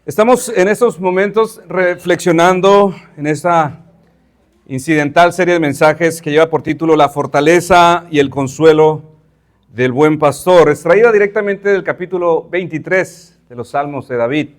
Estamos en estos momentos reflexionando en esta incidental serie de mensajes que lleva por título La fortaleza y el consuelo del buen pastor, extraída directamente del capítulo 23 de los Salmos de David.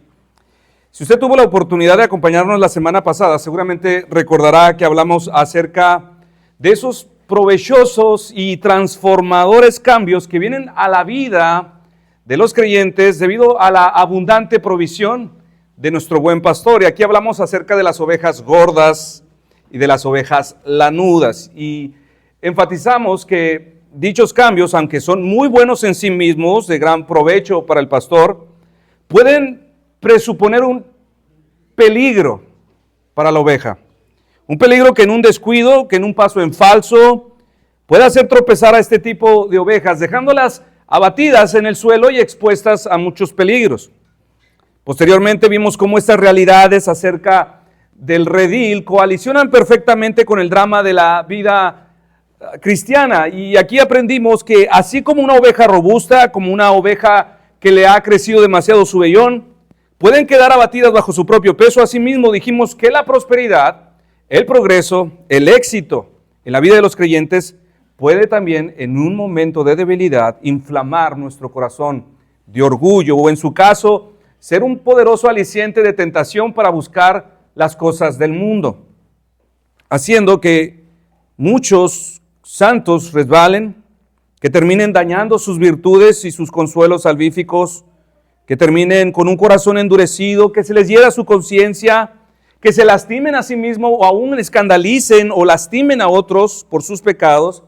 Si usted tuvo la oportunidad de acompañarnos la semana pasada, seguramente recordará que hablamos acerca de esos provechosos y transformadores cambios que vienen a la vida de los creyentes debido a la abundante provisión de nuestro buen pastor. Y aquí hablamos acerca de las ovejas gordas y de las ovejas lanudas. Y enfatizamos que dichos cambios, aunque son muy buenos en sí mismos, de gran provecho para el pastor, pueden presuponer un peligro para la oveja. Un peligro que en un descuido, que en un paso en falso, puede hacer tropezar a este tipo de ovejas, dejándolas abatidas en el suelo y expuestas a muchos peligros. Posteriormente vimos cómo estas realidades acerca del redil coalicionan perfectamente con el drama de la vida cristiana. Y aquí aprendimos que así como una oveja robusta, como una oveja que le ha crecido demasiado su vellón, pueden quedar abatidas bajo su propio peso, asimismo dijimos que la prosperidad, el progreso, el éxito en la vida de los creyentes puede también en un momento de debilidad inflamar nuestro corazón de orgullo o en su caso ser un poderoso aliciente de tentación para buscar las cosas del mundo, haciendo que muchos santos resbalen, que terminen dañando sus virtudes y sus consuelos salvíficos, que terminen con un corazón endurecido, que se les hiera su conciencia, que se lastimen a sí mismos o aún escandalicen o lastimen a otros por sus pecados,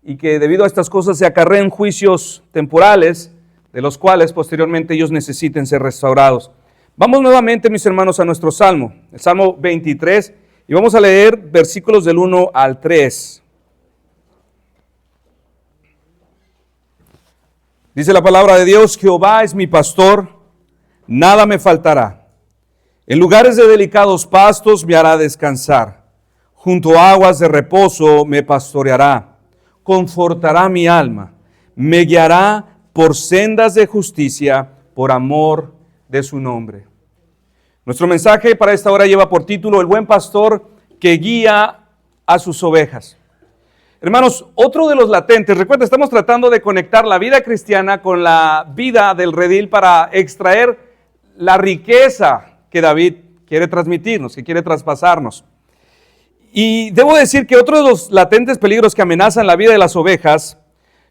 y que debido a estas cosas se acarreen juicios temporales, de los cuales posteriormente ellos necesiten ser restaurados. Vamos nuevamente, mis hermanos, a nuestro Salmo, el Salmo 23, y vamos a leer versículos del 1 al 3. Dice la palabra de Dios: Jehová es mi pastor, nada me faltará. En lugares de delicados pastos me hará descansar, junto a aguas de reposo me pastoreará. Confortará mi alma, me guiará por sendas de justicia, por amor de su nombre. Nuestro mensaje para esta hora lleva por título: El buen pastor que guía a sus ovejas. Hermanos, otro de los latentes, recuerda, estamos tratando de conectar la vida cristiana con la vida del redil para extraer la riqueza que David quiere transmitirnos, que quiere traspasarnos. Y debo decir que otro de los latentes peligros que amenazan la vida de las ovejas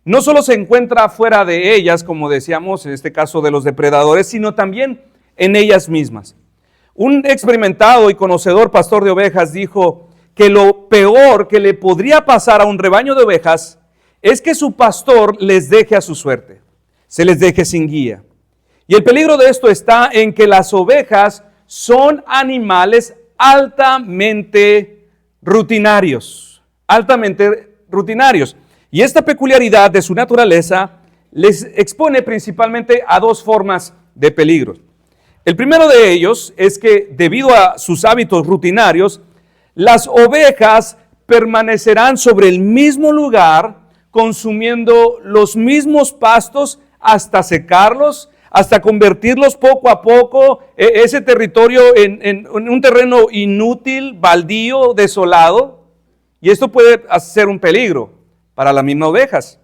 no solo se encuentra fuera de ellas, como decíamos, en este caso de los depredadores, sino también en ellas mismas. Un experimentado y conocedor pastor de ovejas dijo que lo peor que le podría pasar a un rebaño de ovejas es que su pastor les deje a su suerte, se les deje sin guía. Y el peligro de esto está en que las ovejas son animales altamente rutinarios. Y esta peculiaridad de su naturaleza les expone principalmente a dos formas de peligro. El primero de ellos es que debido a sus hábitos rutinarios, las ovejas permanecerán sobre el mismo lugar, consumiendo los mismos pastos hasta secarlos, hasta convertirlos poco a poco, ese territorio en un terreno inútil, baldío, desolado. Y esto puede ser un peligro para las mismas ovejas.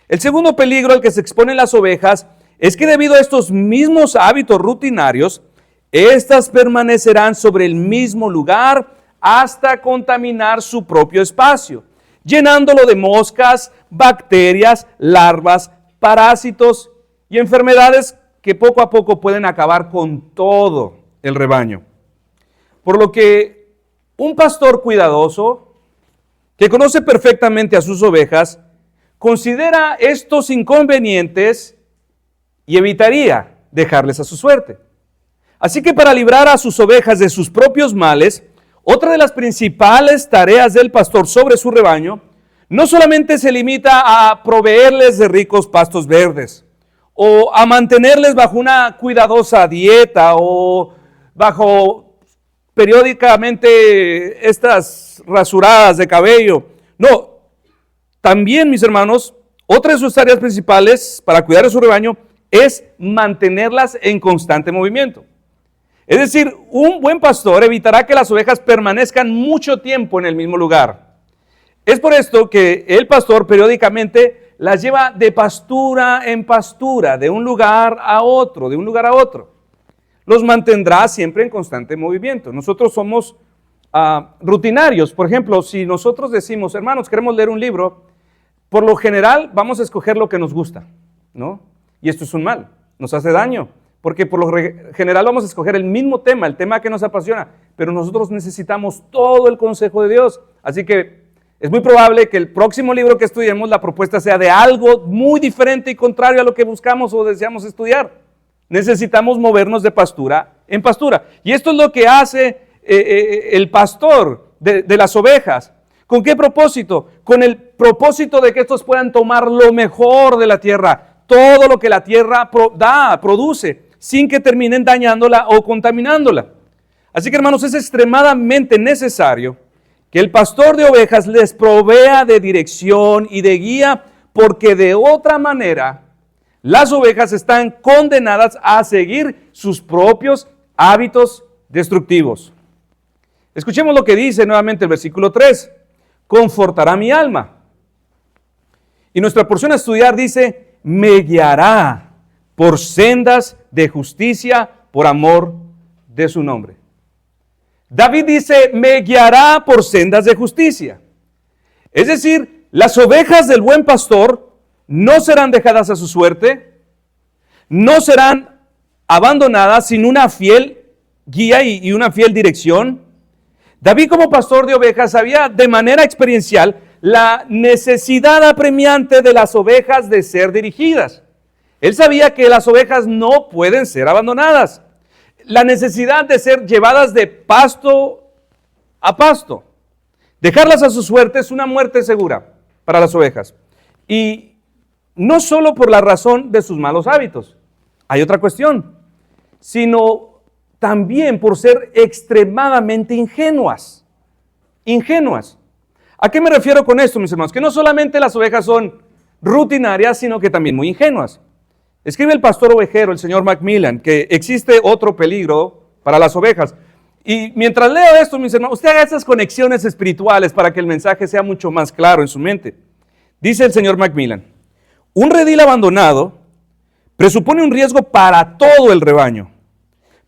El segundo peligro al que se exponen las ovejas es que debido a estos mismos hábitos rutinarios, estas permanecerán sobre el mismo lugar hasta contaminar su propio espacio, llenándolo de moscas, bacterias, larvas, parásitos y enfermedades que poco a poco pueden acabar con todo el rebaño. Por lo que un pastor cuidadoso, que conoce perfectamente a sus ovejas, considera estos inconvenientes y evitaría dejarles a su suerte. Así que para librar a sus ovejas de sus propios males, otra de las principales tareas del pastor sobre su rebaño no solamente se limita a proveerles de ricos pastos verdes, o a mantenerles bajo una cuidadosa dieta o bajo periódicamente estas rasuradas de cabello. No, también, mis hermanos, otra de sus tareas principales para cuidar de su rebaño es mantenerlas en constante movimiento. Es decir, un buen pastor evitará que las ovejas permanezcan mucho tiempo en el mismo lugar. Es por esto que el pastor periódicamente las lleva de pastura en pastura, de un lugar a otro, de un lugar a otro. Los mantendrá siempre en constante movimiento. Nosotros somos rutinarios. Por ejemplo, si nosotros decimos, hermanos, queremos leer un libro, por lo general vamos a escoger lo que nos gusta, ¿no? Y esto es un mal, nos hace daño, porque por lo general vamos a escoger el mismo tema, el tema que nos apasiona, pero nosotros necesitamos todo el consejo de Dios. Así que es muy probable que el próximo libro que estudiemos, la propuesta sea de algo muy diferente y contrario a lo que buscamos o deseamos estudiar. Necesitamos movernos de pastura en pastura. Y esto es lo que hace el pastor de las ovejas. ¿Con qué propósito? Con el propósito de que estos puedan tomar lo mejor de la tierra, todo lo que la tierra produce, sin que terminen dañándola o contaminándola. Así que, hermanos, es extremadamente necesario que el pastor de ovejas les provea de dirección y de guía, porque de otra manera las ovejas están condenadas a seguir sus propios hábitos destructivos. Escuchemos lo que dice nuevamente el versículo 3. Confortará mi alma. Y nuestra porción a estudiar dice, me guiará por sendas de justicia por amor de su nombre. David dice, me guiará por sendas de justicia. Es decir, las ovejas del buen pastor no serán dejadas a su suerte, no serán abandonadas sin una fiel guía y una fiel dirección. David, como pastor de ovejas, sabía de manera experiencial la necesidad apremiante de las ovejas de ser dirigidas. Él sabía que las ovejas no pueden ser abandonadas. La necesidad de ser llevadas de pasto a pasto. Dejarlas a su suerte es una muerte segura para las ovejas. Y no solo por la razón de sus malos hábitos, hay otra cuestión, sino también por ser extremadamente ingenuas. Ingenuas. ¿A qué me refiero con esto, mis hermanos? Que no solamente las ovejas son rutinarias, sino que también muy ingenuas. Escribe el pastor ovejero, el señor Macmillan, que existe otro peligro para las ovejas. Y mientras leo esto, mis hermanos, usted haga esas conexiones espirituales para que el mensaje sea mucho más claro en su mente. Dice el señor Macmillan, un redil abandonado presupone un riesgo para todo el rebaño,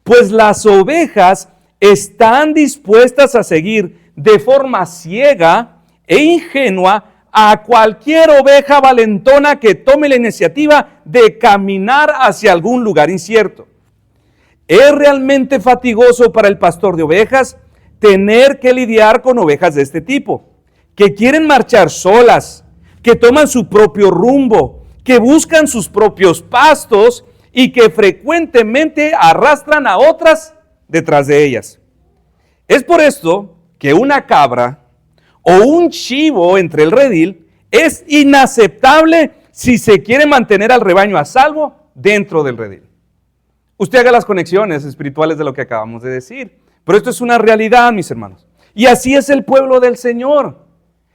pues las ovejas están dispuestas a seguir de forma ciega e ingenua a cualquier oveja valentona que tome la iniciativa de caminar hacia algún lugar incierto. Es realmente fatigoso para el pastor de ovejas tener que lidiar con ovejas de este tipo, que quieren marchar solas, que toman su propio rumbo, que buscan sus propios pastos y que frecuentemente arrastran a otras detrás de ellas. Es por esto que una cabra o un chivo entre el redil es inaceptable si se quiere mantener al rebaño a salvo dentro del redil. Usted haga las conexiones espirituales de lo que acabamos de decir, pero esto es una realidad, mis hermanos. Y así es el pueblo del Señor.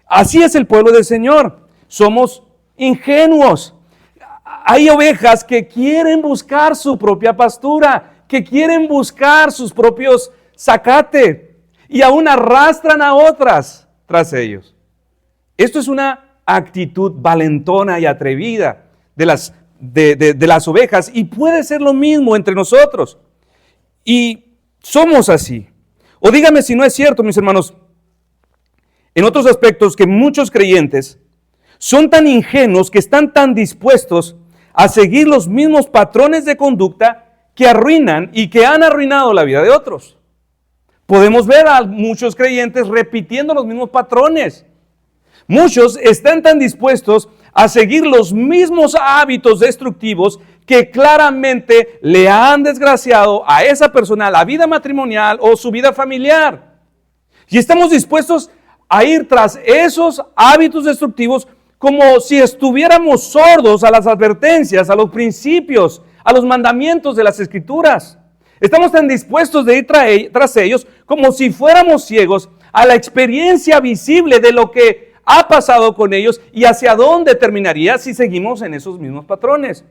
Así es el pueblo del Señor. Somos ingenuos. Hay ovejas que quieren buscar su propia pastura, que quieren buscar sus propios zacate y aún arrastran a otras tras ellos. Esto es una actitud valentona y atrevida de las ovejas y puede ser lo mismo entre nosotros. Y somos así. O dígame si no es cierto, mis hermanos, en otros aspectos que muchos creyentes son tan ingenuos que están tan dispuestos a seguir los mismos patrones de conducta que arruinan y que han arruinado la vida de otros. Podemos ver a muchos creyentes repitiendo los mismos patrones. Muchos están tan dispuestos a seguir los mismos hábitos destructivos que claramente le han desgraciado a esa persona la vida matrimonial o su vida familiar. Y estamos dispuestos a ir tras esos hábitos destructivos como si estuviéramos sordos a las advertencias, a los principios, a los mandamientos de las Escrituras. Estamos tan dispuestos de ir tras ellos como si fuéramos ciegos a la experiencia visible de lo que ha pasado con ellos y hacia dónde terminaría si seguimos en esos mismos patrones.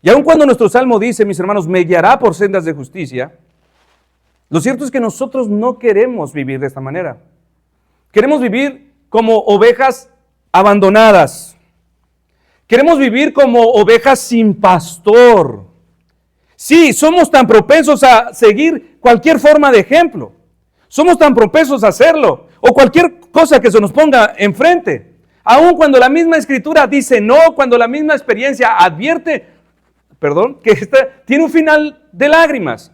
Y aun cuando nuestro salmo dice, mis hermanos, me guiará por sendas de justicia, Lo cierto es que nosotros no queremos vivir de esta manera. Queremos vivir como ovejas abandonadas. Queremos vivir como ovejas sin pastor. Sí, somos tan propensos a seguir cualquier forma de ejemplo. Somos tan propensos a hacerlo. O cualquier cosa que se nos ponga enfrente. Aun cuando la misma escritura dice no, cuando la misma experiencia advierte, que tiene un final de lágrimas.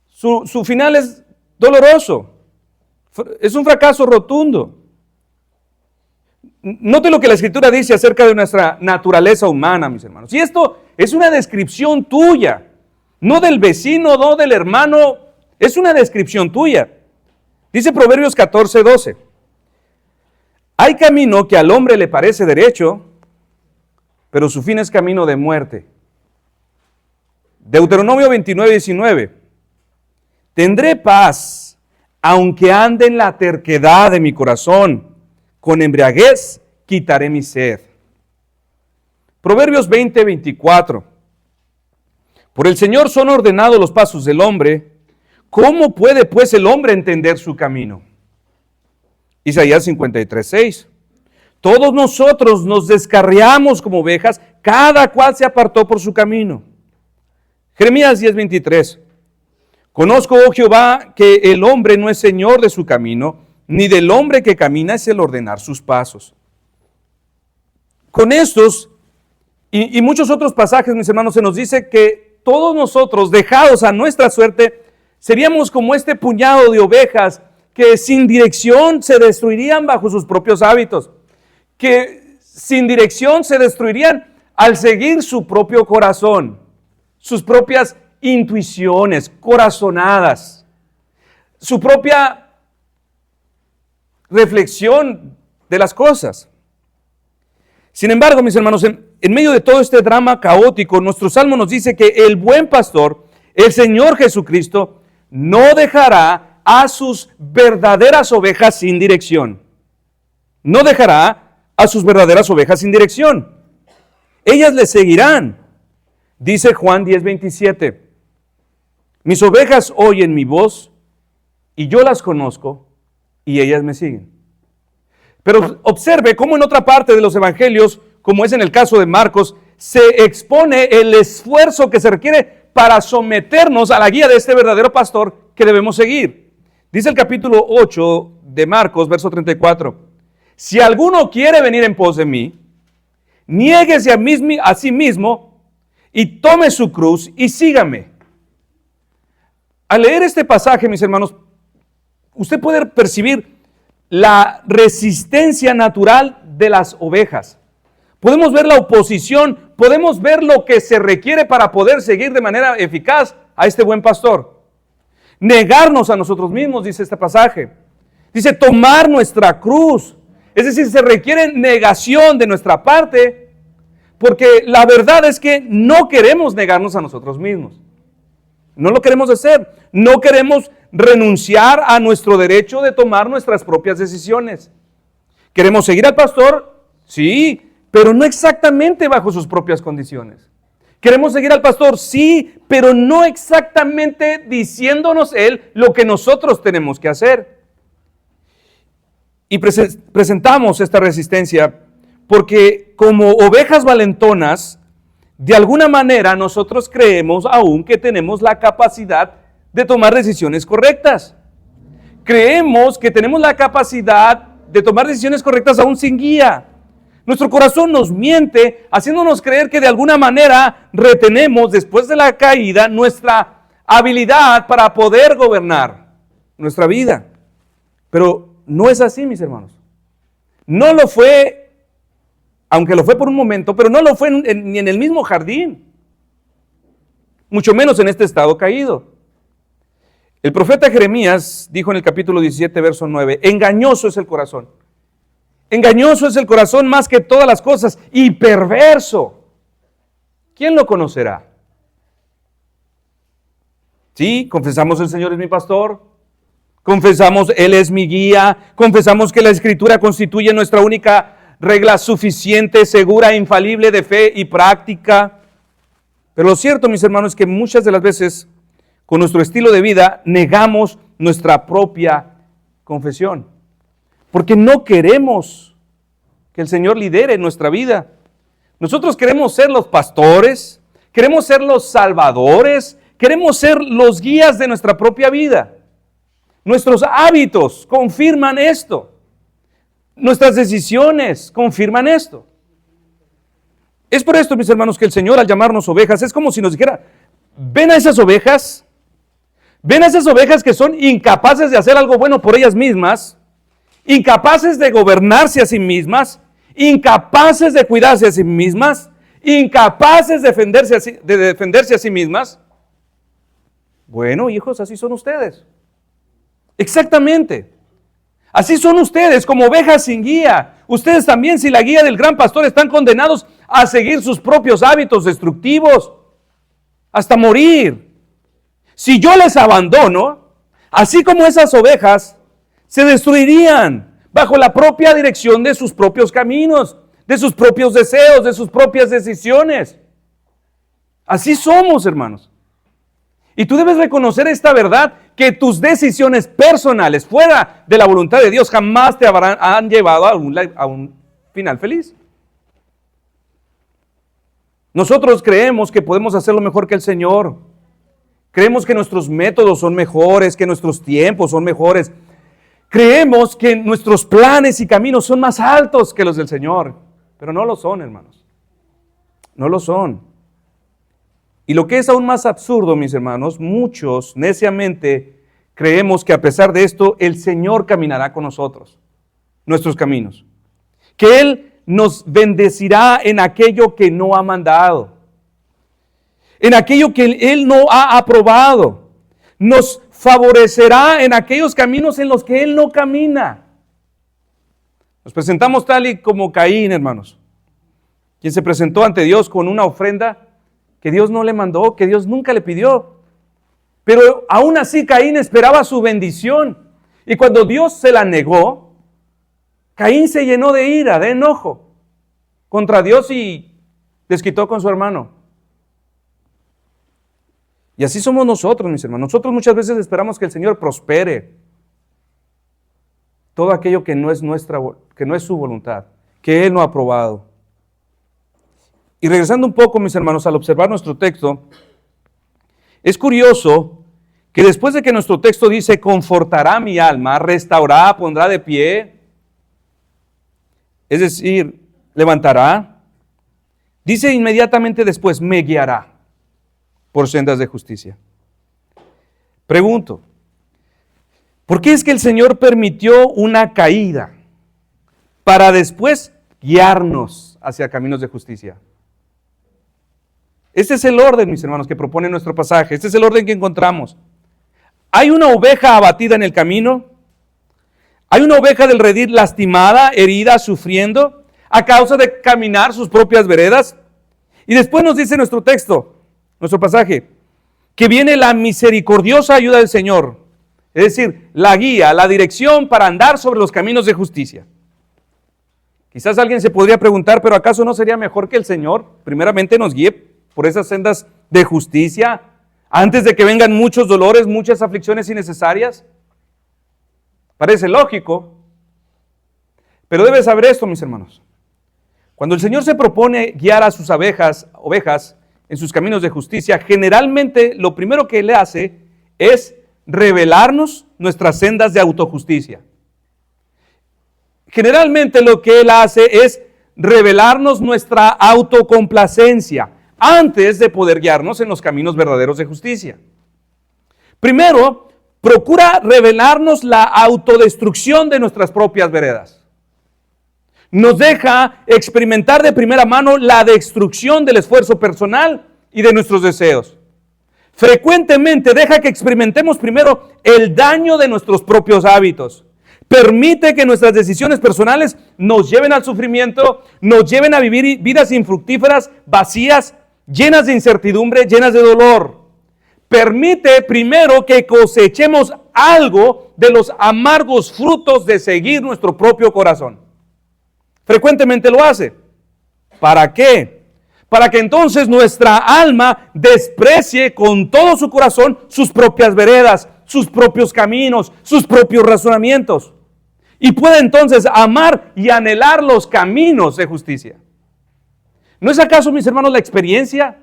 Su final es doloroso. Es un fracaso rotundo. Note lo que la escritura dice acerca de nuestra naturaleza humana, mis hermanos. Y esto es una descripción tuya, no del vecino, no del hermano, es una descripción tuya. Dice Proverbios 14:12. Hay camino que al hombre le parece derecho, pero su fin es camino de muerte. Deuteronomio 29:19. Tendré paz, aunque ande en la terquedad de mi corazón. Con embriaguez quitaré mi sed. Proverbios 20:24. Por el Señor son ordenados los pasos del hombre. ¿Cómo puede pues el hombre entender su camino? Isaías 53:6. Todos nosotros nos descarriamos como ovejas, cada cual se apartó por su camino. Jeremías 10:23. Conozco, oh Jehová, que el hombre no es señor de su camino, ni del hombre que camina es el ordenar sus pasos. Con estos y muchos otros pasajes, mis hermanos, se nos dice que todos nosotros, dejados a nuestra suerte, seríamos como este puñado de ovejas que sin dirección se destruirían bajo sus propios hábitos, que sin dirección se destruirían al seguir su propio corazón, sus propias intuiciones, corazonadas, su propia reflexión de las cosas. Sin embargo, mis hermanos, en medio de todo este drama caótico, nuestro salmo nos dice que el buen pastor, el Señor Jesucristo, no dejará a sus verdaderas ovejas sin dirección. No dejará a sus verdaderas ovejas sin dirección. Ellas le seguirán. Dice Juan 10:27. Mis ovejas oyen mi voz y yo las conozco y ellas me siguen. Pero observe cómo en otra parte de los evangelios, como es en el caso de Marcos, se expone el esfuerzo que se requiere para someternos a la guía de este verdadero pastor que debemos seguir. Dice el capítulo 8 de Marcos, verso 34. Si alguno quiere venir en pos de mí, niéguese a sí mismo y tome su cruz y sígame. Al leer este pasaje, mis hermanos, usted puede percibir la resistencia natural de las ovejas. Podemos ver la oposición, podemos ver lo que se requiere para poder seguir de manera eficaz a este buen pastor. Negarnos a nosotros mismos, dice este pasaje. Dice tomar nuestra cruz. Es decir, se requiere negación de nuestra parte, porque la verdad es que no queremos negarnos a nosotros mismos. No lo queremos hacer. No queremos renunciar a nuestro derecho de tomar nuestras propias decisiones. ¿Queremos seguir al pastor? Sí, pero no exactamente bajo sus propias condiciones. ¿Queremos seguir al pastor? Sí, pero no exactamente diciéndonos él lo que nosotros tenemos que hacer. Y presentamos esta resistencia porque como ovejas valentonas, de alguna manera nosotros creemos aún que tenemos la capacidad de tomar decisiones correctas. Creemos que tenemos la capacidad de tomar decisiones correctas aún sin guía. Nuestro corazón nos miente, haciéndonos creer que de alguna manera retenemos después de la caída nuestra habilidad para poder gobernar nuestra vida. Pero no es así, mis hermanos. No lo fue, aunque lo fue por un momento, pero no lo fue ni en el mismo jardín. Mucho menos en este estado caído. El profeta Jeremías dijo en el capítulo 17, verso 9, engañoso es el corazón. Engañoso es el corazón más que todas las cosas y perverso. ¿Quién lo conocerá? Sí, confesamos el Señor es mi pastor, confesamos Él es mi guía, confesamos que la Escritura constituye nuestra única regla suficiente, segura, infalible de fe y práctica. Pero lo cierto, mis hermanos, es que muchas de las veces con nuestro estilo de vida, negamos nuestra propia confesión. Porque no queremos que el Señor lidere nuestra vida. Nosotros queremos ser los pastores, queremos ser los salvadores, queremos ser los guías de nuestra propia vida. Nuestros hábitos confirman esto. Nuestras decisiones confirman esto. Es por esto, mis hermanos, que el Señor al llamarnos ovejas es como si nos dijera, ven a esas ovejas que son incapaces de hacer algo bueno por ellas mismas, incapaces de gobernarse a sí mismas, incapaces de cuidarse a sí mismas, incapaces de defenderse a sí mismas. Bueno, hijos, así son ustedes. Exactamente. Así son ustedes, como ovejas sin guía. Ustedes también, sin la guía del gran pastor, están condenados a seguir sus propios hábitos destructivos hasta morir. Si yo les abandono, así como esas ovejas, se destruirían bajo la propia dirección de sus propios caminos, de sus propios deseos, de sus propias decisiones. Así somos, hermanos. Y tú debes reconocer esta verdad, que tus decisiones personales fuera de la voluntad de Dios jamás te han llevado a un final feliz. Nosotros creemos que podemos hacerlo mejor que el Señor. Creemos que nuestros métodos son mejores, que nuestros tiempos son mejores. Creemos que nuestros planes y caminos son más altos que los del Señor. Pero no lo son, hermanos. No lo son. Y lo que es aún más absurdo, mis hermanos, muchos neciamente creemos que a pesar de esto, el Señor caminará con nosotros, nuestros caminos. Que Él nos bendecirá en aquello que no ha mandado, en aquello que Él no ha aprobado. Nos favorecerá en aquellos caminos en los que Él no camina. Nos presentamos tal y como Caín, hermanos, quien se presentó ante Dios con una ofrenda que Dios no le mandó, que Dios nunca le pidió. Pero aún así Caín esperaba su bendición. Y cuando Dios se la negó, Caín se llenó de ira, de enojo contra Dios y desquitó con su hermano. Y así somos nosotros, mis hermanos. Nosotros muchas veces esperamos que el Señor prospere todo aquello que no es su voluntad, que Él no ha aprobado. Y regresando un poco, mis hermanos, al observar nuestro texto, es curioso que después de que nuestro texto dice, confortará mi alma, restaurará, pondrá de pie, es decir, levantará, dice inmediatamente después, me guiará por sendas de justicia. Pregunto, ¿por qué es que el Señor permitió una caída para después guiarnos hacia caminos de justicia? Este es el orden, mis hermanos, que propone nuestro pasaje. Este es el orden que encontramos. Hay una oveja abatida en el camino. Hay una oveja del redil lastimada, herida, sufriendo, a causa de caminar sus propias veredas. Y después nos dice nuestro texto, nuestro pasaje, que viene la misericordiosa ayuda del Señor. Es decir, la guía, la dirección para andar sobre los caminos de justicia. Quizás alguien se podría preguntar, ¿pero acaso no sería mejor que el Señor primeramente nos guíe por esas sendas de justicia, antes de que vengan muchos dolores, muchas aflicciones innecesarias? Parece lógico, pero debes saber esto, mis hermanos. Cuando el Señor se propone guiar a sus ovejas en sus caminos de justicia, generalmente lo primero que Él hace es revelarnos nuestras sendas de autojusticia. Generalmente lo que Él hace es revelarnos nuestra autocomplacencia, antes de poder guiarnos en los caminos verdaderos de justicia. Primero, procura revelarnos la autodestrucción de nuestras propias veredas. Nos deja experimentar de primera mano la destrucción del esfuerzo personal y de nuestros deseos. Frecuentemente deja que experimentemos primero el daño de nuestros propios hábitos. Permite que nuestras decisiones personales nos lleven al sufrimiento, nos lleven a vivir vidas infructíferas, vacías, llenas de incertidumbre, llenas de dolor. Permite primero que cosechemos algo de los amargos frutos de seguir nuestro propio corazón. Frecuentemente lo hace. ¿Para qué? para que entonces nuestra alma desprecie con todo su corazón sus propias veredas, sus propios caminos, sus propios razonamientos, y pueda entonces amar y anhelar los caminos de justicia. ¿No es acaso, mis hermanos, la experiencia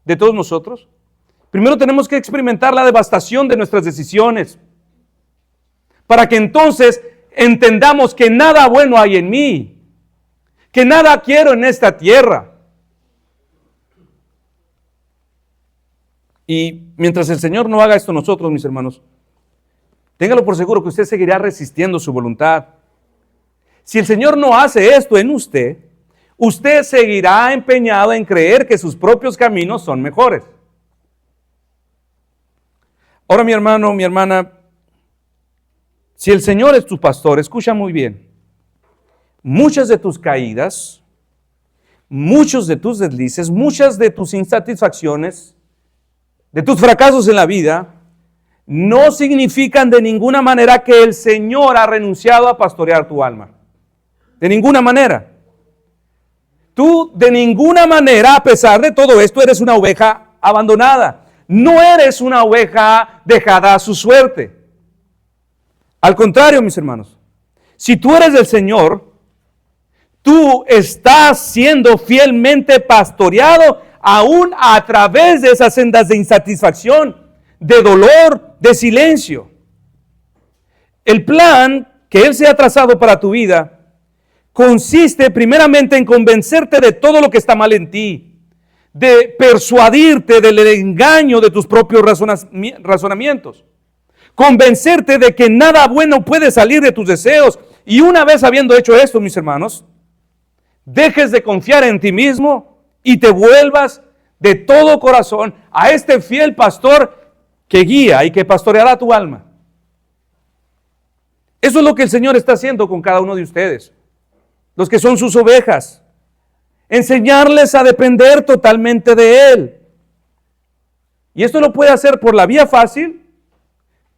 de todos nosotros? Primero tenemos que experimentar la devastación de nuestras decisiones, para que entonces entendamos que nada bueno hay en mí, que nada quiero en esta tierra. Y mientras el Señor no haga esto en nosotros, mis hermanos, téngalo por seguro que usted seguirá resistiendo su voluntad. Si el Señor no hace esto en usted, usted seguirá empeñado en creer que sus propios caminos son mejores. Ahora, mi hermano, mi hermana, si el Señor es tu pastor, escucha muy bien. Muchas de tus caídas, muchos de tus deslices, muchas de tus insatisfacciones, de tus fracasos en la vida, no significan de ninguna manera que el Señor ha renunciado a pastorear tu alma. De ninguna manera. Tú de ninguna manera, a pesar de todo esto, eres una oveja abandonada. No eres una oveja dejada a su suerte. Al contrario, mis hermanos, si tú eres del Señor, tú estás siendo fielmente pastoreado aún a través de esas sendas de insatisfacción, de dolor, de silencio. El plan que Él se ha trazado para tu vida consiste primeramente en convencerte de todo lo que está mal en ti, de persuadirte del engaño de tus propios razonamientos, convencerte de que nada bueno puede salir de tus deseos. Y una vez habiendo hecho esto, mis hermanos, dejes de confiar en ti mismo y te vuelvas de todo corazón a este fiel pastor que guía y que pastoreará tu alma. Eso es lo que el Señor está haciendo con cada uno de ustedes, los que son sus ovejas. Enseñarles a depender totalmente de Él. Y esto lo puede hacer por la vía fácil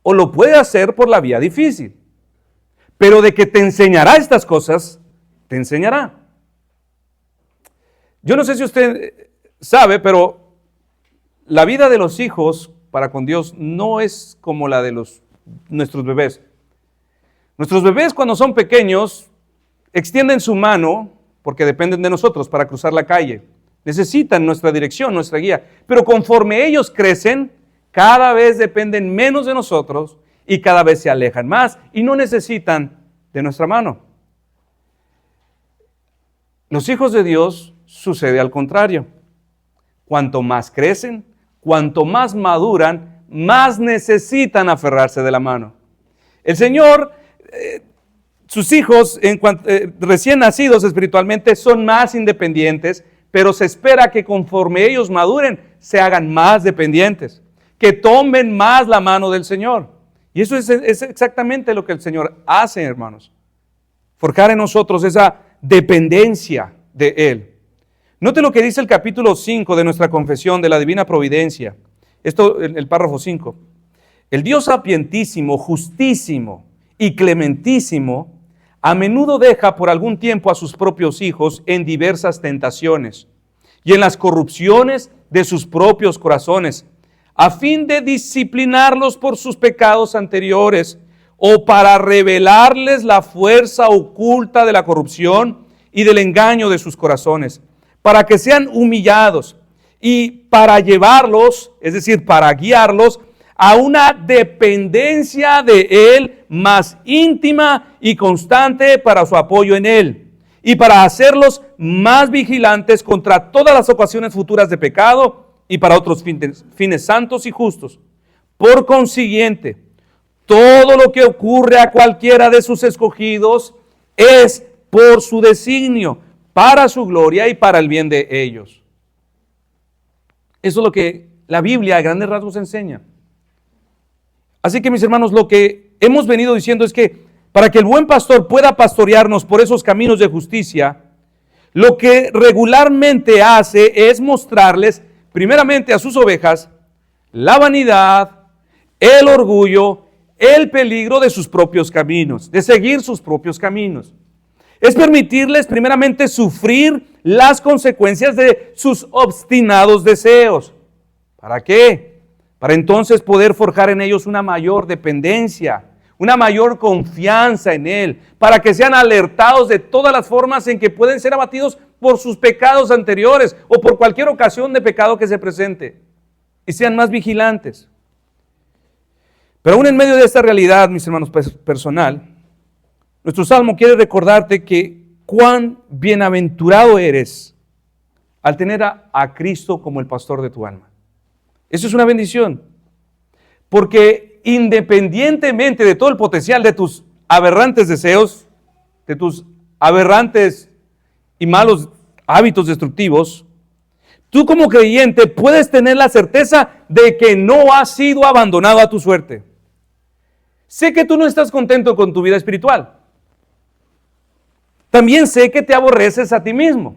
o lo puede hacer por la vía difícil. Pero de que te enseñará estas cosas, te enseñará. Yo no sé si usted sabe, pero la vida de los hijos para con Dios no es como la de nuestros bebés. Nuestros bebés, cuando son pequeños, extienden su mano porque dependen de nosotros para cruzar la calle. Necesitan nuestra dirección, nuestra guía. Pero conforme ellos crecen, cada vez dependen menos de nosotros y cada vez se alejan más y no necesitan de nuestra mano. Los hijos de Dios sucede al contrario. Cuanto más crecen, cuanto más maduran, más necesitan aferrarse de la mano. El Señor, sus hijos recién nacidos espiritualmente son más independientes, pero se espera que conforme ellos maduren, se hagan más dependientes, que tomen más la mano del Señor. Y eso es exactamente lo que el Señor hace, hermanos. Forjar en nosotros esa dependencia de Él. Note lo que dice el capítulo 5 de nuestra confesión de la Divina Providencia. Esto, el párrafo 5. El Dios sapientísimo, justísimo y clementísimo, a menudo deja por algún tiempo a sus propios hijos en diversas tentaciones y en las corrupciones de sus propios corazones, a fin de disciplinarlos por sus pecados anteriores o para revelarles la fuerza oculta de la corrupción y del engaño de sus corazones, para que sean humillados y para llevarlos, es decir, para guiarlos a una dependencia de Él más íntima y constante para su apoyo en Él y para hacerlos más vigilantes contra todas las ocasiones futuras de pecado y para otros fines santos y justos. Por consiguiente, todo lo que ocurre a cualquiera de sus escogidos es por su designio, para su gloria y para el bien de ellos. Eso es lo que la Biblia a grandes rasgos enseña. Así que, mis hermanos, lo que hemos venido diciendo es que para que el buen pastor pueda pastorearnos por esos caminos de justicia, lo que regularmente hace es mostrarles primeramente a sus ovejas la vanidad, el orgullo, el peligro de sus propios caminos, de seguir sus propios caminos. Es permitirles primeramente sufrir las consecuencias de sus obstinados deseos. ¿Para qué? Para entonces poder forjar en ellos una mayor dependencia, una mayor confianza en Él, para que sean alertados de todas las formas en que pueden ser abatidos por sus pecados anteriores o por cualquier ocasión de pecado que se presente, y sean más vigilantes. Pero aún en medio de esta realidad, mis hermanos, personal, nuestro Salmo quiere recordarte que cuán bienaventurado eres al tener a Cristo como el pastor de tu alma. Eso es una bendición, porque independientemente de todo el potencial de tus aberrantes deseos, de tus aberrantes y malos hábitos destructivos, tú como creyente puedes tener la certeza de que no has sido abandonado a tu suerte. Sé que tú no estás contento con tu vida espiritual. También sé que te aborreces a ti mismo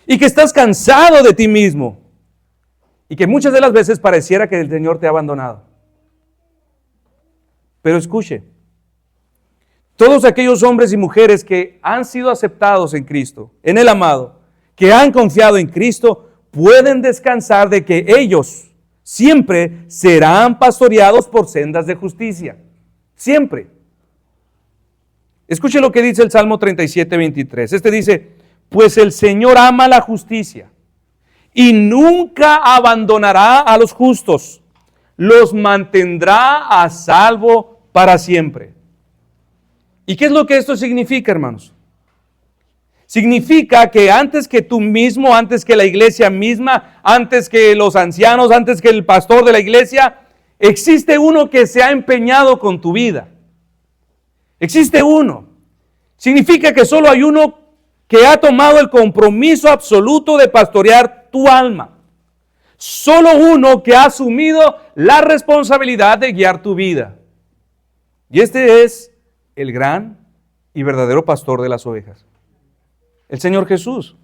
y que estás cansado de ti mismo y que muchas de las veces pareciera que el Señor te ha abandonado. Pero escuche, todos aquellos hombres y mujeres que han sido aceptados en Cristo, en el amado, que han confiado en Cristo, pueden descansar de que ellos siempre serán pastoreados por sendas de justicia. Siempre. Escuche lo que dice el Salmo 37, 23. Este dice, pues el Señor ama la justicia y nunca abandonará a los justos. Los mantendrá a salvo para siempre. ¿Y qué es lo que esto significa, hermanos? Significa que antes que tú mismo, antes que la iglesia misma, antes que los ancianos, antes que el pastor de la iglesia, existe uno que se ha empeñado con tu vida. Existe uno. Significa que solo hay uno que ha tomado el compromiso absoluto de pastorear tu alma. Solo uno que ha asumido la responsabilidad de guiar tu vida. Y este es el gran y verdadero pastor de las ovejas, el Señor Jesús.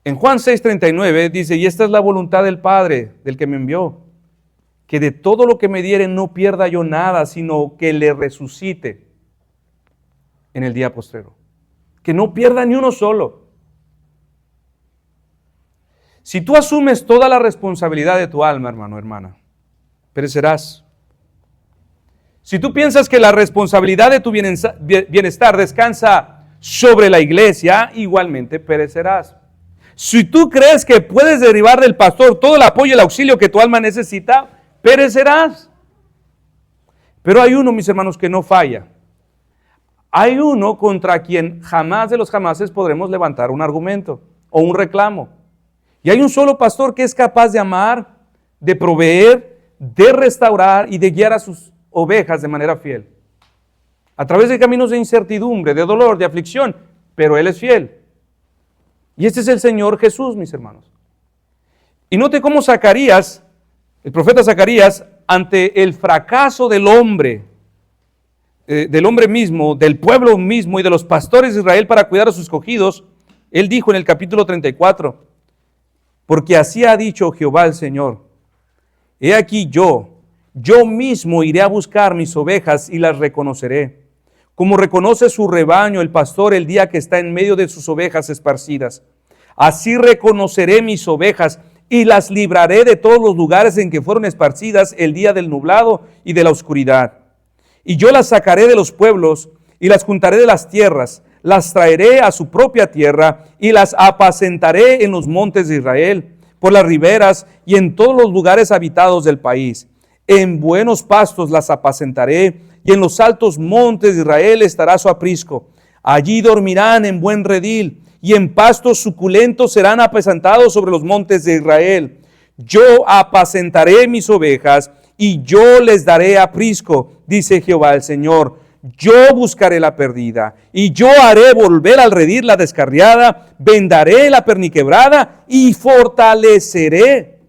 En Juan 6:39 dice, y esta es la voluntad del Padre, del que me envió, que de todo lo que me diere no pierda yo nada, sino que le resucite en el día postrero. Que no pierda ni uno solo. Si tú asumes toda la responsabilidad de tu alma, hermano, hermana, perecerás. Si tú piensas que la responsabilidad de tu bienestar descansa sobre la iglesia, igualmente perecerás. Si tú crees que puedes derivar del pastor todo el apoyo y el auxilio que tu alma necesita, perecerás. Pero hay uno, mis hermanos, que no falla. Hay uno contra quien jamás de los jamases podremos levantar un argumento o un reclamo. Y hay un solo pastor que es capaz de amar, de proveer, de restaurar y de guiar a sus ovejas de manera fiel. A través de caminos de incertidumbre, de dolor, de aflicción, pero Él es fiel. Y este es el Señor Jesús, mis hermanos. Y note cómo Zacarías, el profeta Zacarías, ante el fracaso del hombre mismo, del pueblo mismo y de los pastores de Israel para cuidar a sus escogidos, él dijo en el capítulo 34, porque así ha dicho Jehová el Señor, he aquí yo mismo iré a buscar mis ovejas y las reconoceré, como reconoce su rebaño el pastor el día que está en medio de sus ovejas esparcidas. Así reconoceré mis ovejas y las libraré de todos los lugares en que fueron esparcidas el día del nublado y de la oscuridad. Y yo las sacaré de los pueblos y las juntaré de las tierras, las traeré a su propia tierra y las apacentaré en los montes de Israel, por las riberas y en todos los lugares habitados del país. En buenos pastos las apacentaré y en los altos montes de Israel estará su aprisco. Allí dormirán en buen redil y en pastos suculentos serán apacentados sobre los montes de Israel. Yo apacentaré mis ovejas y yo les daré aprisco, dice Jehová el Señor. Yo buscaré la perdida y yo haré volver al redil la descarriada, vendaré la perniquebrada y fortaleceré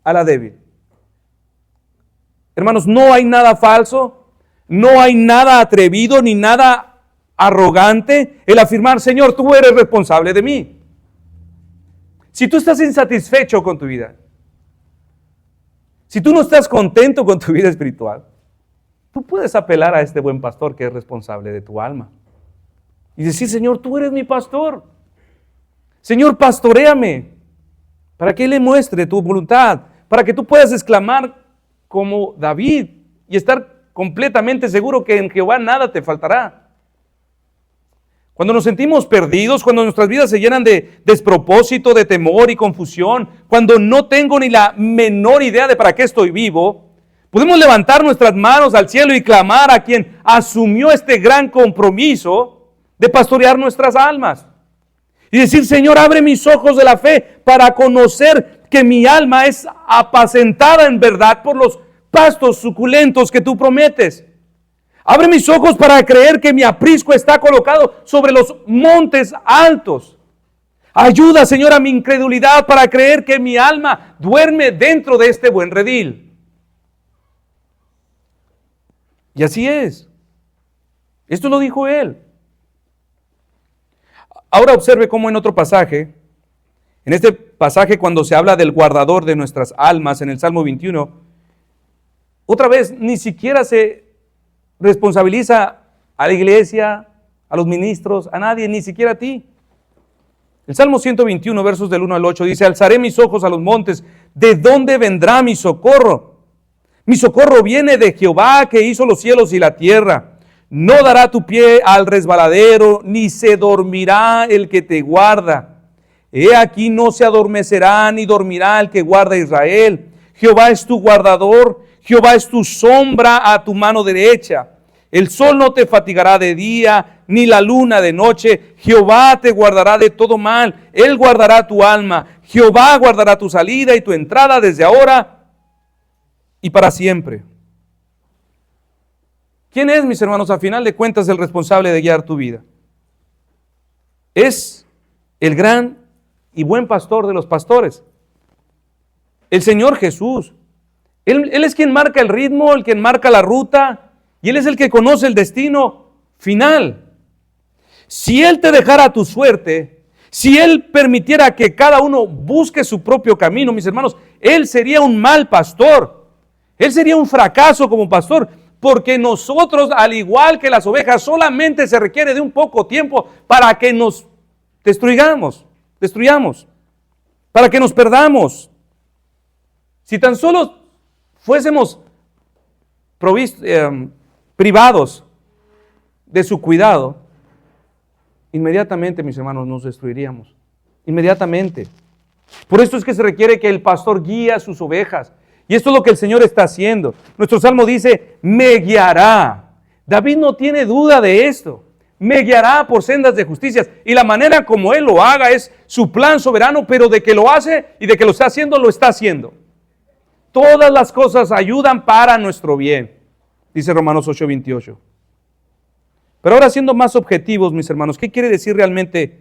a la débil. Hermanos, no hay nada falso, no hay nada atrevido ni nada arrogante el afirmar, Señor, tú eres responsable de mí. Si tú estás insatisfecho con tu vida, si tú no estás contento con tu vida espiritual, tú puedes apelar a este buen pastor que es responsable de tu alma. Y decir, Señor, tú eres mi pastor. Señor, pastoréame, para que Él le muestre tu voluntad, para que tú puedas exclamar como David y estar completamente seguro que en Jehová nada te faltará. Cuando nos sentimos perdidos, cuando nuestras vidas se llenan de despropósito, de temor y confusión, cuando no tengo ni la menor idea de para qué estoy vivo, podemos levantar nuestras manos al cielo y clamar a quien asumió este gran compromiso de pastorear nuestras almas. Y decir, Señor, abre mis ojos de la fe para conocer que mi alma es apacentada en verdad por los pastos suculentos que tú prometes. Abre mis ojos para creer que mi aprisco está colocado sobre los montes altos. Ayuda, Señor, a mi incredulidad para creer que mi alma duerme dentro de este buen redil. Y así es. Esto lo dijo Él. Ahora observe cómo en otro pasaje, en este pasaje cuando se habla del guardador de nuestras almas en el Salmo 21, otra vez ni siquiera se responsabiliza a la iglesia, a los ministros, a nadie, ni siquiera a ti. El Salmo 121, versos del 1 al 8 dice, alzaré mis ojos a los montes, ¿de dónde vendrá mi socorro? Mi socorro viene de Jehová que hizo los cielos y la tierra. No dará tu pie al resbaladero, ni se dormirá el que te guarda. He aquí no se adormecerá, ni dormirá el que guarda a Israel. Jehová es tu guardador, Jehová es tu sombra a tu mano derecha. El sol no te fatigará de día, ni la luna de noche. Jehová te guardará de todo mal. Él guardará tu alma. Jehová guardará tu salida y tu entrada desde ahora y para siempre. ¿Quién es, mis hermanos, a final de cuentas, el responsable de guiar tu vida? Es el gran y buen pastor de los pastores, el Señor Jesús. Él es quien marca el ritmo, el quien marca la ruta, y Él es el que conoce el destino final. Si Él te dejara a tu suerte, si Él permitiera que cada uno busque su propio camino, mis hermanos, Él sería un mal pastor. Él sería un fracaso como pastor, porque nosotros, al igual que las ovejas, solamente se requiere de un poco tiempo para que nos destruyamos, para que nos perdamos. Si tan solo fuésemos privados de su cuidado, inmediatamente, mis hermanos, nos destruiríamos. Inmediatamente. Por esto es que se requiere que el pastor guíe a sus ovejas. Y esto es lo que el Señor está haciendo. Nuestro salmo dice, me guiará. David no tiene duda de esto. Me guiará por sendas de justicia. Y la manera como Él lo haga es su plan soberano, pero de que lo hace y de que lo está haciendo, lo está haciendo. Todas las cosas ayudan para nuestro bien, dice Romanos 8:28. Pero ahora, siendo más objetivos, mis hermanos, ¿qué quiere decir realmente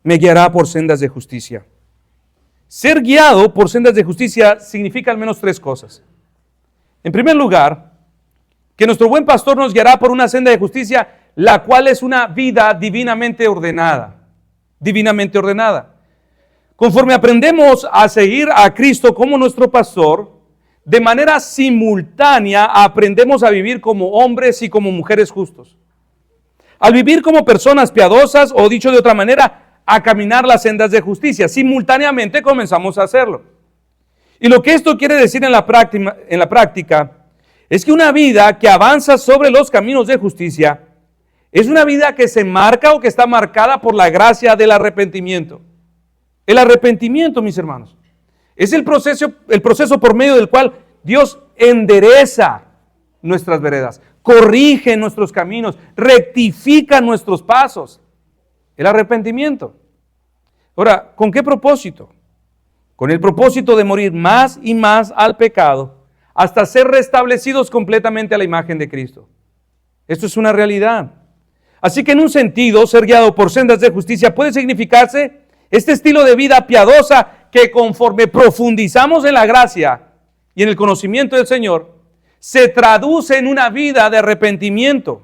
me guiará por sendas de justicia? Ser guiado por sendas de justicia significa al menos tres cosas. En primer lugar, que nuestro buen pastor nos guiará por una senda de justicia, la cual es una vida divinamente ordenada. Divinamente ordenada. Conforme aprendemos a seguir a Cristo como nuestro pastor, de manera simultánea aprendemos a vivir como hombres y como mujeres justos. Al vivir como personas piadosas, o dicho de otra manera, a caminar las sendas de justicia. Simultáneamente comenzamos a hacerlo. Y lo que esto quiere decir en la práctica es que una vida que avanza sobre los caminos de justicia es una vida que se marca o que está marcada por la gracia del arrepentimiento. El arrepentimiento, mis hermanos, es el proceso por medio del cual Dios endereza nuestras veredas, corrige nuestros caminos, rectifica nuestros pasos. El arrepentimiento. Ahora, ¿con qué propósito? Con el propósito de morir más y más al pecado hasta ser restablecidos completamente a la imagen de Cristo. Esto es una realidad. Así que en un sentido, ser guiado por sendas de justicia puede significarse este estilo de vida piadosa que conforme profundizamos en la gracia y en el conocimiento del Señor, se traduce en una vida de arrepentimiento.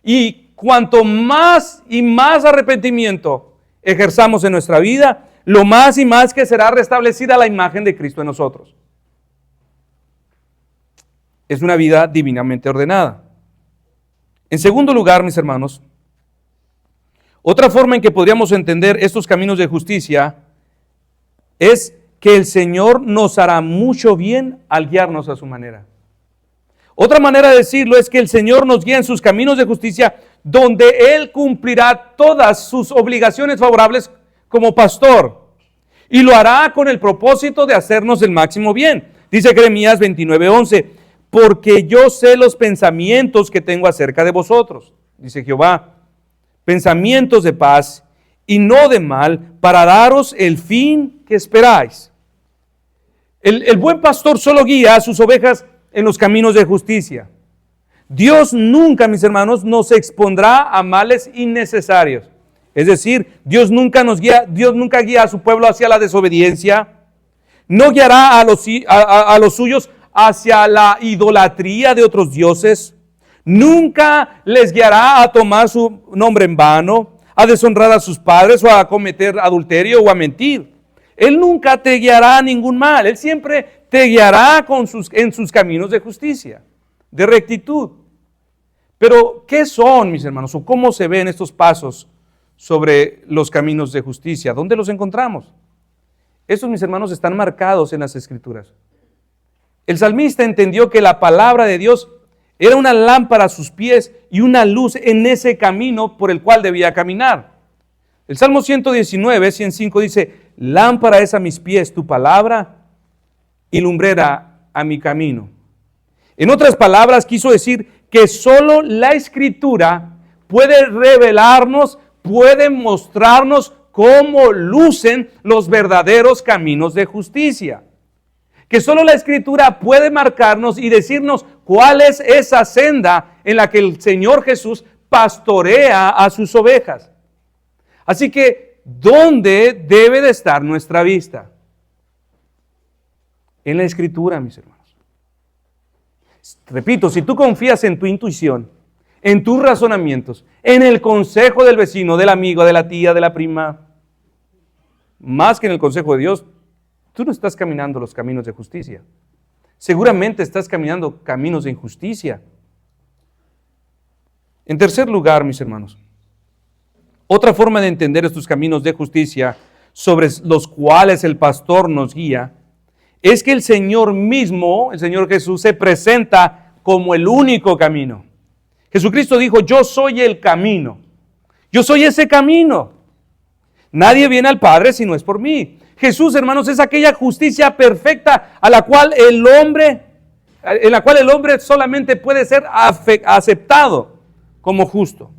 Y cuanto más y más arrepentimiento ejerzamos en nuestra vida, lo más y más que será restablecida la imagen de Cristo en nosotros. es una vida divinamente ordenada. En segundo lugar, mis hermanos, otra forma en que podríamos entender estos caminos de justicia es que el Señor nos hará mucho bien al guiarnos a su manera. Otra manera de decirlo es que el Señor nos guía en sus caminos de justicia, donde Él cumplirá todas sus obligaciones favorables como pastor. Y lo hará con el propósito de hacernos el máximo bien. Dice Jeremías 29:11, porque yo sé los pensamientos que tengo acerca de vosotros, dice Jehová, pensamientos de paz y no de mal, para daros el fin que esperáis. El buen pastor solo guía a sus ovejas en los caminos de justicia. Dios nunca, mis hermanos, nos expondrá a males innecesarios. Es decir, Dios nunca guía a su pueblo hacia la desobediencia. No guiará a los suyos hacia la idolatría de otros dioses. Nunca les guiará a tomar su nombre en vano, a deshonrar a sus padres o a cometer adulterio o a mentir. Él nunca te guiará a ningún mal. Él siempre te guiará en sus caminos de justicia, de rectitud. Pero, ¿qué son, mis hermanos? ¿O cómo se ven estos pasos sobre los caminos de justicia? ¿Dónde los encontramos? Estos, mis hermanos, están marcados en las Escrituras. El salmista entendió que la palabra de Dios era una lámpara a sus pies y una luz en ese camino por el cual debía caminar. El Salmo 119:105 dice, lámpara es a mis pies tu palabra y lumbrera a mi camino. En otras palabras, quiso decir que solo la Escritura puede revelarnos, puede mostrarnos cómo lucen los verdaderos caminos de justicia. Que solo la Escritura puede marcarnos y decirnos cuál es esa senda en la que el Señor Jesús pastorea a sus ovejas. Así que, ¿dónde debe de estar nuestra vista? En la Escritura, mis hermanos. Repito, si tú confías en tu intuición, en tus razonamientos, en el consejo del vecino, del amigo, de la tía, de la prima, más que en el consejo de Dios, tú no estás caminando los caminos de justicia. Seguramente estás caminando caminos de injusticia. En tercer lugar, mis hermanos, otra forma de entender estos caminos de justicia sobre los cuales el pastor nos guía, es que el Señor mismo, el Señor Jesús, se presenta como el único camino. Jesucristo dijo, yo soy el camino. Yo soy ese camino. Nadie viene al Padre si no es por mí. Jesús, hermanos, es aquella justicia perfecta en la cual el hombre solamente puede ser aceptado como justo.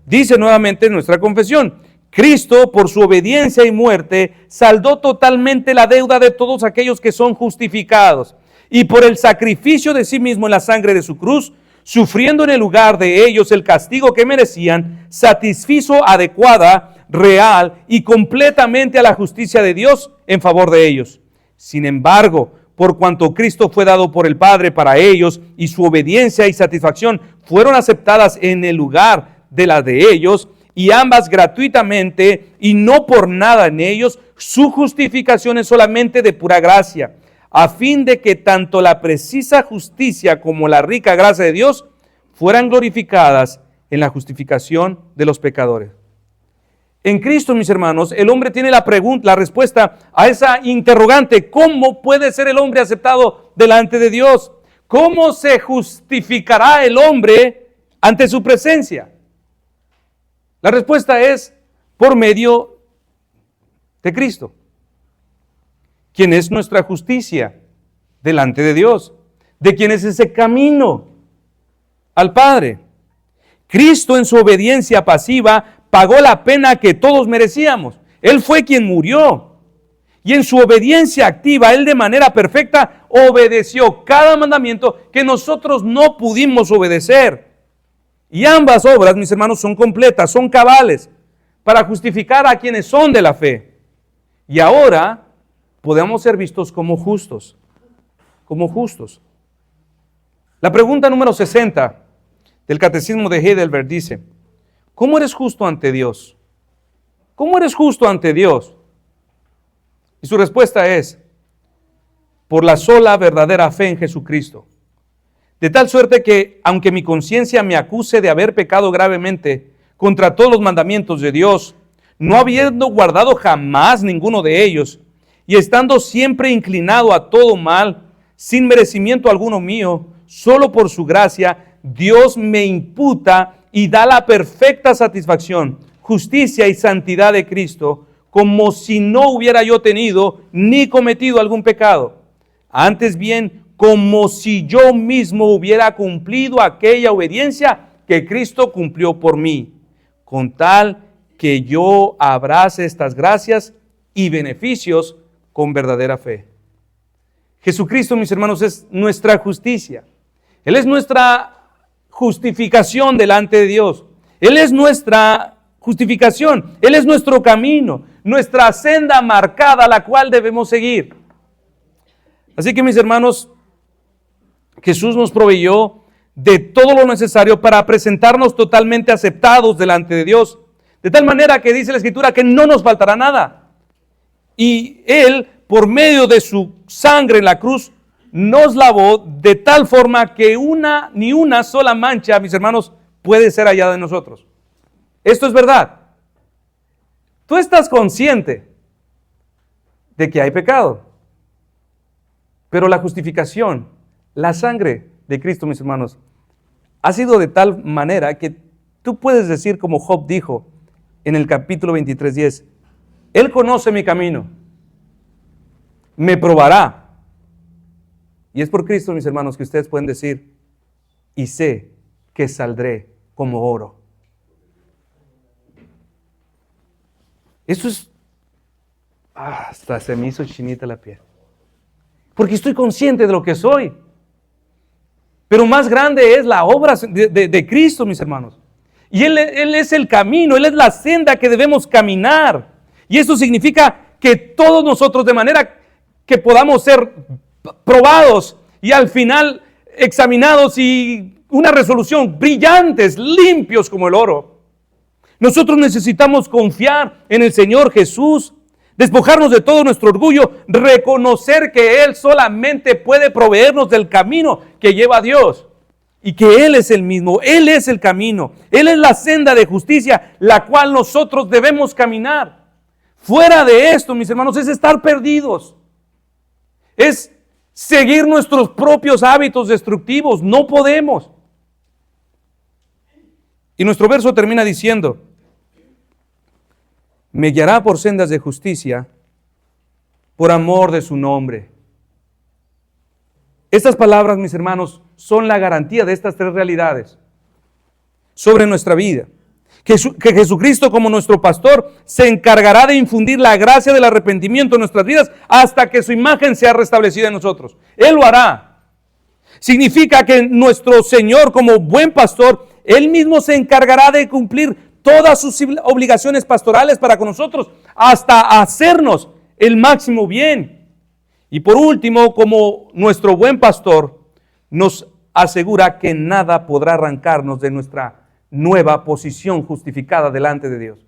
Dice nuevamente en nuestra confesión, Cristo, por su obediencia y muerte, saldó totalmente la deuda de todos aquellos que son justificados. Y por el sacrificio de sí mismo en la sangre de su cruz, sufriendo en el lugar de ellos el castigo que merecían, satisfizo adecuada, real y completamente a la justicia de Dios en favor de ellos. Sin embargo, por cuanto Cristo fue dado por el Padre para ellos y su obediencia y satisfacción fueron aceptadas en el lugar de la de ellos, y ambas gratuitamente y no por nada en ellos, su justificación es solamente de pura gracia, a fin de que tanto la precisa justicia como la rica gracia de Dios fueran glorificadas en la justificación de los pecadores. En Cristo, mis hermanos, el hombre tiene la respuesta a esa interrogante: ¿cómo puede ser el hombre aceptado delante de Dios? ¿Cómo se justificará el hombre ante su presencia? La respuesta es por medio de Cristo, quien es nuestra justicia delante de Dios, de quien es ese camino al Padre. Cristo, en su obediencia pasiva, pagó la pena que todos merecíamos. Él fue quien murió. Y en su obediencia activa, Él de manera perfecta obedeció cada mandamiento que nosotros no pudimos obedecer. Y ambas obras, mis hermanos, son completas, son cabales, para justificar a quienes son de la fe. Y ahora podemos ser vistos como justos, como justos. La pregunta número 60 del Catecismo de Heidelberg dice: ¿cómo eres justo ante Dios? ¿Cómo eres justo ante Dios? Y su respuesta es: por la sola verdadera fe en Jesucristo, De tal suerte que, aunque mi conciencia me acuse de haber pecado gravemente contra todos los mandamientos de Dios, no habiendo guardado jamás ninguno de ellos, y estando siempre inclinado a todo mal, sin merecimiento alguno mío, solo por su gracia, Dios me imputa y da la perfecta satisfacción, justicia y santidad de Cristo, como si no hubiera yo tenido ni cometido algún pecado. Antes bien, como si yo mismo hubiera cumplido aquella obediencia que Cristo cumplió por mí, con tal que yo abrace estas gracias y beneficios con verdadera fe. Jesucristo, mis hermanos, es nuestra justicia. Él es nuestra justificación delante de Dios. Él es nuestra justificación. Él es nuestro camino, nuestra senda marcada, la cual debemos seguir. Así que, mis hermanos, Jesús nos proveyó de todo lo necesario para presentarnos totalmente aceptados delante de Dios. De tal manera que dice la Escritura que no nos faltará nada. Y Él, por medio de su sangre en la cruz, nos lavó de tal forma que ni una sola mancha, mis hermanos, puede ser hallada en nosotros. Esto es verdad. Tú estás consciente de que hay pecado. Pero la justificación, la sangre de Cristo, mis hermanos, ha sido de tal manera que tú puedes decir como Job dijo en el capítulo 23:10, Él conoce mi camino, me probará. Y es por Cristo, mis hermanos, que ustedes pueden decir, y sé que saldré como oro. Eso es, hasta se me hizo chinita la piel. Porque estoy consciente de lo que soy. Pero más grande es la obra de Cristo, mis hermanos. Y Él es el camino, Él es la senda que debemos caminar. Y eso significa que todos nosotros, de manera que podamos ser probados y al final examinados y una resolución brillantes, limpios como el oro. Nosotros necesitamos confiar en el Señor Jesús, despojarnos de todo nuestro orgullo, reconocer que Él solamente puede proveernos del camino que lleva a Dios y que Él es el mismo, Él es el camino, Él es la senda de justicia, la cual nosotros debemos caminar. Fuera de esto, mis hermanos, es estar perdidos, es seguir nuestros propios hábitos destructivos. No podemos. Y nuestro verso termina diciendo, me guiará por sendas de justicia por amor de su nombre. Estas palabras, mis hermanos, son la garantía de estas tres realidades sobre nuestra vida. Que Jesucristo, como nuestro pastor, se encargará de infundir la gracia del arrepentimiento en nuestras vidas hasta que su imagen sea restablecida en nosotros. Él lo hará. Significa que nuestro Señor, como buen pastor, Él mismo se encargará de cumplir todas sus obligaciones pastorales para con nosotros hasta hacernos el máximo bien. Y por último, como nuestro buen pastor, nos asegura que nada podrá arrancarnos de nuestra nueva posición justificada delante de Dios.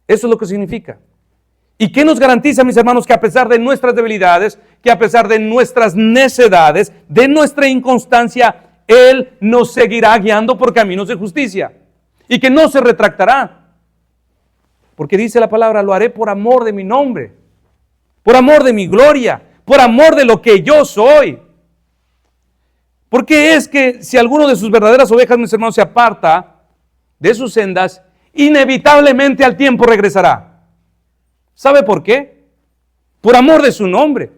Eso es lo que significa. ¿Y qué nos garantiza, mis hermanos? Que a pesar de nuestras debilidades, que a pesar de nuestras necedades, de nuestra inconstancia, Él nos seguirá guiando por caminos de justicia y que no se retractará. Porque dice la palabra, lo haré por amor de mi nombre, por amor de mi gloria, por amor de lo que yo soy. Porque es que si alguno de sus verdaderas ovejas, mis hermanos, se aparta de sus sendas, inevitablemente al tiempo regresará. ¿Sabe por qué? Por amor de su nombre.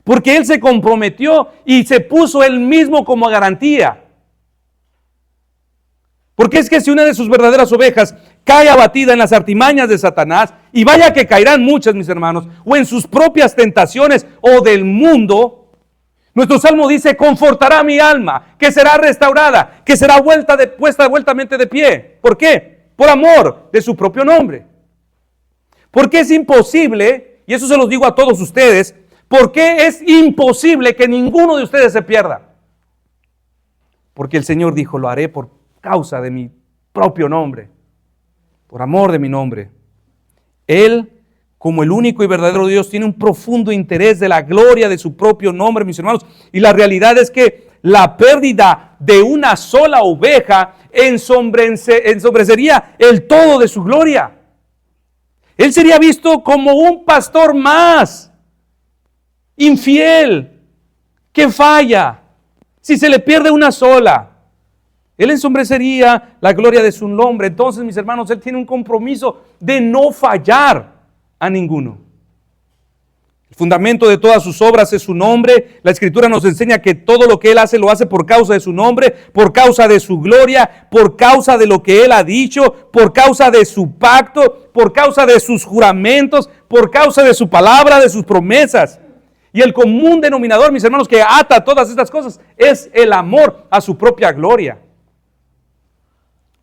Porque Él se comprometió y se puso Él mismo como garantía. Porque es que si una de sus verdaderas ovejas cae abatida en las artimañas de Satanás, y vaya que caerán muchas, mis hermanos, o en sus propias tentaciones o del mundo, nuestro salmo dice, confortará mi alma, que será restaurada, que será puesta vueltamente de pie. ¿Por qué? Por amor de su propio nombre. Porque es imposible, y eso se los digo a todos ustedes, porque es imposible que ninguno de ustedes se pierda. Porque el Señor dijo, lo haré por causa de mi propio nombre, por amor de mi nombre. Él, como el único y verdadero Dios, tiene un profundo interés de la gloria de su propio nombre, mis hermanos. Y la realidad es que la pérdida de una sola oveja ensombrecería el todo de su gloria. Él sería visto como un pastor más, infiel, que falla. Si se le pierde una sola, Él ensombrecería la gloria de su nombre. Entonces, mis hermanos, Él tiene un compromiso de no fallar a ninguno. El fundamento de todas sus obras es su nombre. La Escritura nos enseña que todo lo que Él hace, lo hace por causa de su nombre, por causa de su gloria, por causa de lo que Él ha dicho, por causa de su pacto, por causa de sus juramentos, por causa de su palabra, de sus promesas. Y el común denominador, mis hermanos, que ata todas estas cosas es el amor a su propia gloria.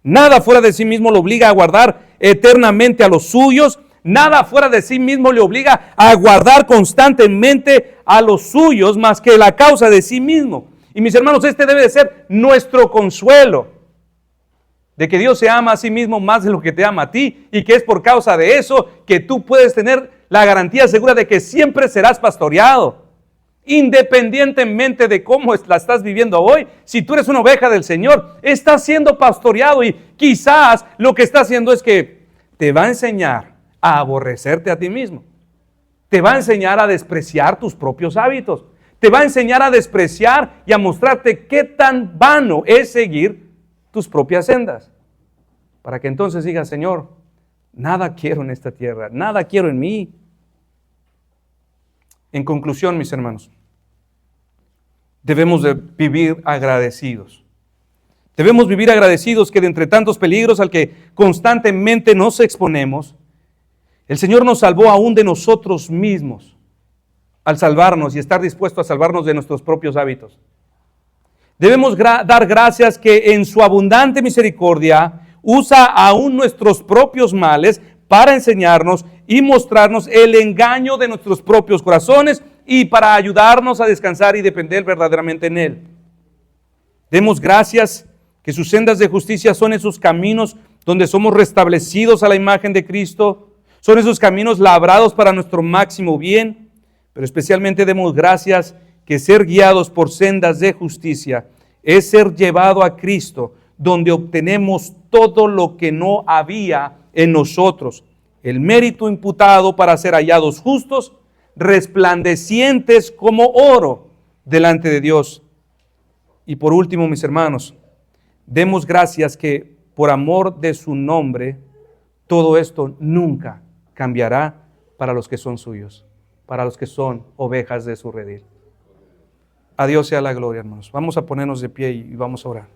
Nada fuera de sí mismo lo obliga a guardar eternamente a los suyos. Nada fuera de sí mismo le obliga a guardar constantemente a los suyos más que la causa de sí mismo. Y mis hermanos, este debe de ser nuestro consuelo, de que Dios se ama a sí mismo más de lo que te ama a ti, y que es por causa de eso que tú puedes tener la garantía segura de que siempre serás pastoreado, independientemente de cómo la estás viviendo hoy. Si tú eres una oveja del Señor, estás siendo pastoreado, y quizás lo que está haciendo es que te va a enseñar a aborrecerte a ti mismo. Te va a enseñar a despreciar tus propios hábitos. Te va a enseñar a despreciar y a mostrarte qué tan vano es seguir tus propias sendas. Para que entonces digas: Señor, nada quiero en esta tierra, nada quiero en mí. En conclusión, mis hermanos, debemos de vivir agradecidos. Debemos vivir agradecidos que de entre tantos peligros al que constantemente nos exponemos, el Señor nos salvó aún de nosotros mismos al salvarnos y estar dispuesto a salvarnos de nuestros propios hábitos. Debemos dar gracias que en su abundante misericordia usa aún nuestros propios males para enseñarnos y mostrarnos el engaño de nuestros propios corazones y para ayudarnos a descansar y depender verdaderamente en Él. Demos gracias que sus sendas de justicia son esos caminos donde somos restablecidos a la imagen de Cristo. Son esos caminos labrados para nuestro máximo bien, pero especialmente demos gracias que ser guiados por sendas de justicia es ser llevado a Cristo, donde obtenemos todo lo que no había en nosotros, el mérito imputado para ser hallados justos, resplandecientes como oro delante de Dios. Y por último, mis hermanos, demos gracias que por amor de su nombre, todo esto nunca cambiará para los que son suyos, para los que son ovejas de su redil. A Dios sea la gloria, hermanos. Vamos a ponernos de pie y vamos a orar.